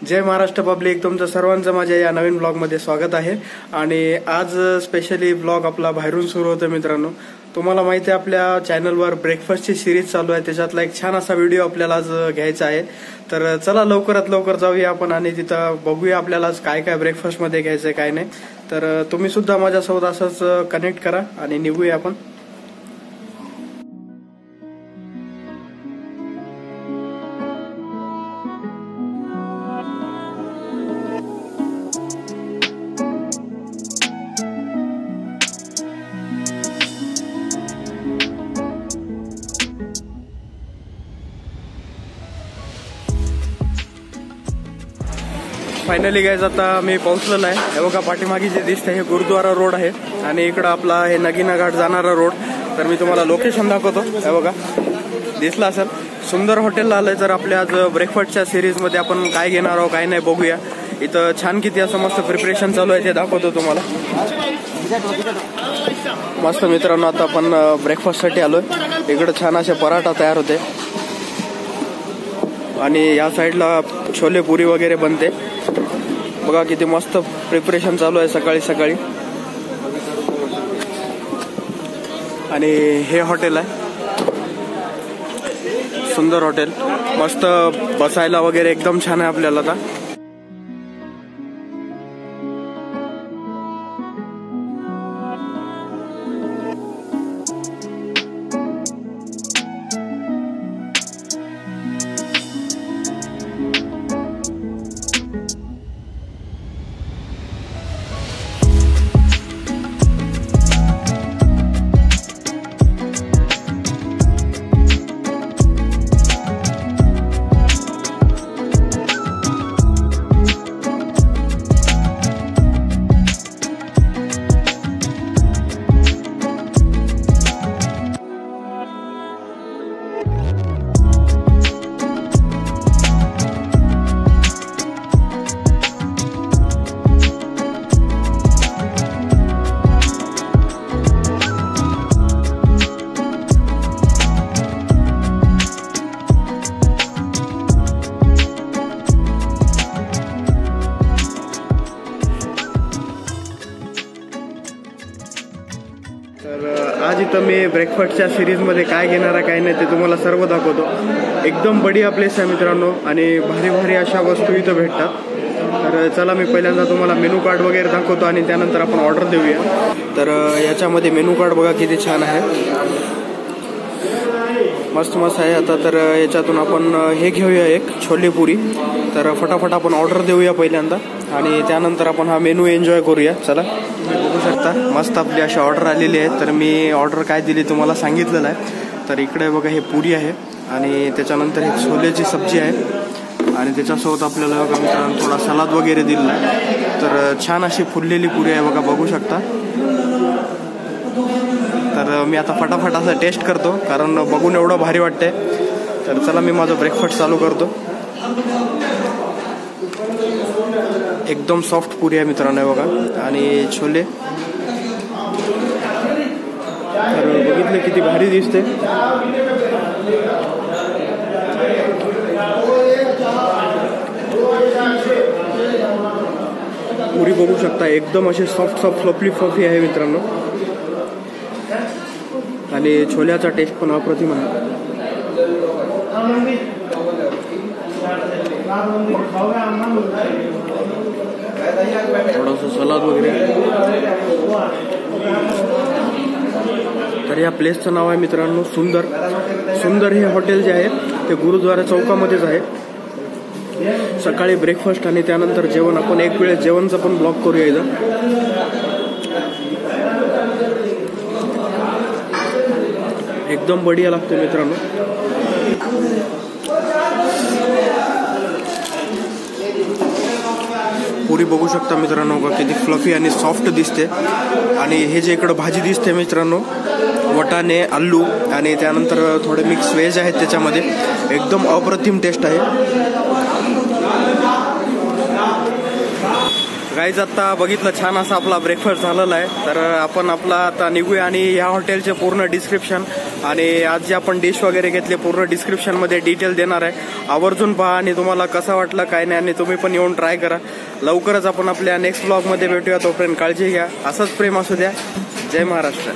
जय महाराष्ट्र पब्लिक, तुमचं सर्वांचं माझ्या या नवीन ब्लॉगमध्ये स्वागत आहे। आणि आज स्पेशली ब्लॉग आपला बाहेरून सुरू होतो मित्रांनो। तुम्हाला माहिती आहे आपल्या चॅनलवर ब्रेकफास्टची सिरीज चालू आहे, त्याच्यातला एक छान असा व्हिडिओ आपल्याला आज घ्यायचा आहे। तर चला लवकरात लवकर जाऊया आपण आणि तिथं बघूया आपल्याला आज काय काय ब्रेकफास्टमध्ये घ्यायचंय काय नाही। तर तुम्ही सुद्धा माझ्यासोबत असंच कनेक्ट करा आणि निघूया आपण। फायनली गाइस आता मी पोहोचलेलो आहे। हे बघा पाठीमागे जे दिसतंय हे गुरुद्वारा रोड आहे आणि इकडं आपला हे नगीना घाट जाणारा रोड। तर मी तुम्हाला लोकेशन दाखवतो। हे बघा दिसला असेल, सुंदर हॉटेलला आलंय। तर आपल्या आज ब्रेकफास्टच्या सिरीज मध्ये आपण काय घेणार आहोत काय नाही बघूया। इथं छान किती असं मस्त प्रिपरेशन चालू आहे ते दाखवतो तुम्हाला। मस्त मित्रांनो, आता आपण ब्रेकफास्ट साठी आलोय। इकडे छान असे पराठा तयार होते आणि या साईडला छोले पुरी वगैरे बनते। बघा किती मस्त प्रिपरेशन चालू आहे सकाळी सकाळी। आणि हे हॉटेल आहे, सुंदर हॉटेल, मस्त बसायला वगैरे एकदम छान आहे आपल्याला आता। तर आज इथं मी ब्रेकफास्टच्या सिरीजमध्ये काय घेणार आहे काय नाही ते तुम्हाला सर्व दाखवतो। एकदम बढिया प्लेस आहे मित्रांनो आणि भारी भारी अशा वस्तू इथं भेटतात। तर चला मी पहिल्यांदा तुम्हाला मेनू कार्ड वगैरे दाखवतो आणि त्यानंतर आपण ऑर्डर देऊया। तर याच्यामध्ये मेनू कार्ड बघा किती छान आहे, मस्त मस्त आहे। आता तर याच्यातून आपण हे घेऊया एक छोले पुरी। तर फटाफट आपण ऑर्डर देऊया पहिल्यांदा आणि त्यानंतर आपण हा मेनू एन्जॉय करूया। चला बघू शकता मस्त आपली अशी ऑर्डर आलेली आहे। तर मी ऑर्डर काय दिली तुम्हाला सांगितलेलं आहे। तर इकडे बघा हे पुरी आहे आणि त्याच्यानंतर हे छोलेची सब्जी आहे आणि त्याच्यासोबत आपल्याला बघा मित्रांनो थोडा सलाद वगैरे दिलेला आहे। तर छान अशी फुललेली पुरी आहे बघा, बघू शकता। तर मी आता फटाफट असं टेस्ट करतो कारण बघून एवढं भारी वाटतंय। तर चला मी माझं ब्रेकफास्ट चालू करतो। एकदम सॉफ्ट पुरी आहे मित्रांनो बघा आणि छोले तर बघितले किती भारी दिसते। पुरी बघू शकता एकदम असे सॉफ्ट सॉफ्ट फ्लफी आहे मित्रांनो आणि छोल्याचा टेस्ट पण अप्रतिम आहे। थोडंसं सलाद वगैरे। तर या प्लेसचं नाव आहे मित्रांनो सुंदर। सुंदर हे हॉटेल जे आहे ते गुरुद्वारा चौकामध्येच आहे। सकाळी ब्रेकफास्ट आणि त्यानंतर जेवण, आपण एक वेळेस जेवणचं पण ब्लॉग करूया इथं। एकदम बढिया लागतो मित्रांनो। पुरी बघू शकता मित्रांनो किती फ्लफी आणि सॉफ्ट दिसते। आणि हे जे इकडं भाजी दिसते मित्रांनो, वटाणे, आलू आणि त्यानंतर थोडे मिक्स व्हेज आहेत त्याच्यामध्ये, एकदम अप्रतिम टेस्ट आहे। गाईज आता बघितलं छान असा आपला ब्रेकफास्ट झालेला आहे। तर आपण आपला आता निघूया आणि या हॉटेलचे पूर्ण डिस्क्रिप्शन आणि आज जे आपण डिश वगैरे घेतले पूर्ण डिस्क्रिप्शनमध्ये डिटेल देणार आहे. आवर्जून पहा आणि तुम्हाला कसा वाटला काय नाही आणि तुम्ही पण येऊन ट्राय करा. लवकरच आपण आपल्या नेक्स्ट ब्लॉगमध्ये भेटूया. तोपर्यंत काळजी घ्या. असंच प्रेम असू द्या. जय महाराष्ट्र.